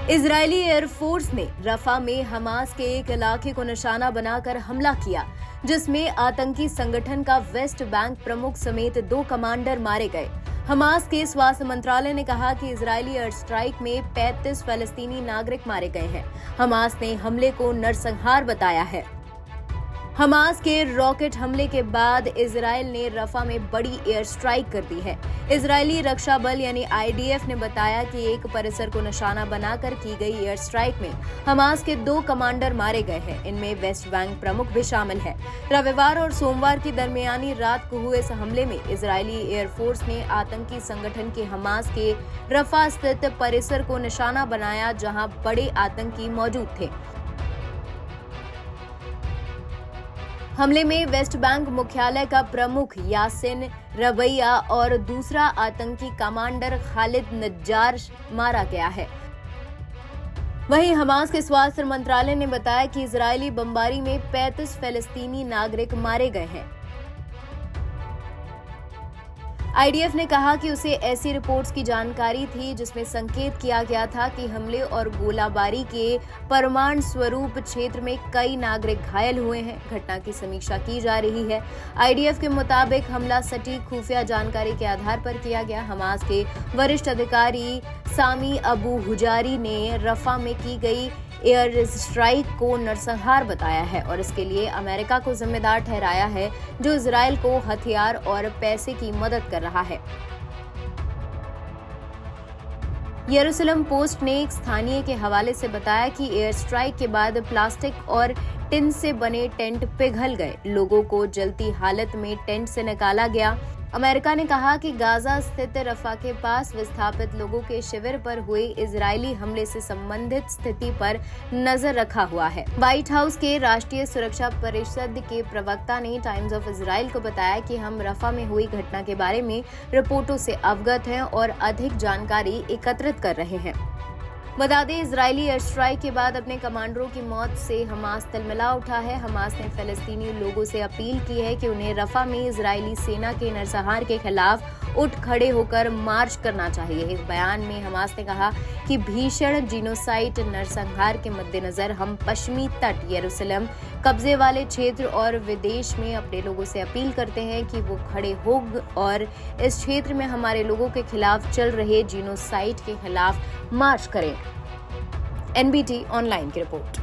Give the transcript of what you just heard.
Israeli air force ने रफा में Hamas के एक इलाके को निशाना बनाकर हमला किया, जिसमें आतंकी संगठन का वेस्ट बैंक प्रमुख समेत 2 कमांडर मारे गए। हमास के स्वास्थ्य मंत्रालय ने कहा कि इजरायली एयर स्ट्राइक में 35 फलस्तीनी नागरिक मारे गए हैं। हमास ने हमले को नरसंहार बताया है। हमास के रॉकेट हमले के बाद इजरायल ने रफा में बड़ी एयर स्ट्राइक कर दी है। इजरायली रक्षा बल यानी IDF ने बताया कि एक परिसर को निशाना बनाकर की गई एयर स्ट्राइक में हमास के 2 कमांडर मारे गए हैं। इनमें वेस्ट बैंक प्रमुख भी शामिल है। रविवार और सोमवार की दरमियानी रात को हुए इस हमले में इजरायली एयरफोर्स ने आतंकी संगठन के हमास के रफा स्थित परिसर को निशाना बनाया, जहां बड़े आतंकी मौजूद थे। हमले में वेस्ट बैंक मुख्यालय का प्रमुख यासिन रबैया और दूसरा आतंकी कमांडर खालिद नज्जार मारा गया है। वहीं हमास के स्वास्थ्य मंत्रालय ने बताया कि इजरायली बमबारी में 35 फलस्तीनी नागरिक मारे गए हैं। IDF ने कहा कि उसे ऐसी रिपोर्ट्स की जानकारी थी जिसमें संकेत किया गया था कि हमले और गोलाबारी के परिणाम स्वरूप क्षेत्र में कई नागरिक घायल हुए हैं। घटना की समीक्षा की जा रही है। IDF के मुताबिक हमला सटीक खुफिया जानकारी के आधार पर किया गया। हमास के वरिष्ठ अधिकारी सामी अबू हुजारी ने रफा में की गई एयर स्ट्राइक को नरसंहार बताया है और इसके लिए अमेरिका को जिम्मेदार ठहराया है, जो इजरायल को हथियार और पैसे की मदद कर रहा है। यरूशलेम पोस्ट ने एक स्थानीय के हवाले से बताया कि एयर स्ट्राइक के बाद प्लास्टिक और टिन से बने टेंट पिघल गए। लोगों को जलती हालत में टेंट से निकाला गया। अमेरिका ने कहा कि गाजा स्थित रफा के पास विस्थापित लोगों के शिविर पर हुए इजरायली हमले से संबंधित स्थिति पर नजर रखा हुआ है। व्हाइट हाउस के राष्ट्रीय सुरक्षा परिषद के प्रवक्ता ने टाइम्स ऑफ इजराइल को बताया कि हम रफा में हुई घटना के बारे में रिपोर्टों से अवगत हैं और अधिक जानकारी एकत्रित कर रहे हैं। बता दें, इजरायली एयर स्ट्राइक के बाद अपने कमांडरों की मौत से हमास तिलमिला उठा है। हमास ने फलस्तीनी लोगों से अपील की है कि उन्हें रफा में इजरायली सेना के नरसंहार के खिलाफ उठ खड़े होकर मार्च करना चाहिए। एक बयान में हमास ने कहा कि भीषण जीनोसाइड नरसंहार के मद्देनजर हम पश्चिमी तट, यरूशलेम, कब्जे वाले क्षेत्र और विदेश में अपने लोगों से अपील करते हैं कि वो खड़े हो और इस क्षेत्र में हमारे लोगों के खिलाफ चल रहे जीनोसाइड के खिलाफ मार्च करें। NBT ऑनलाइन की रिपोर्ट।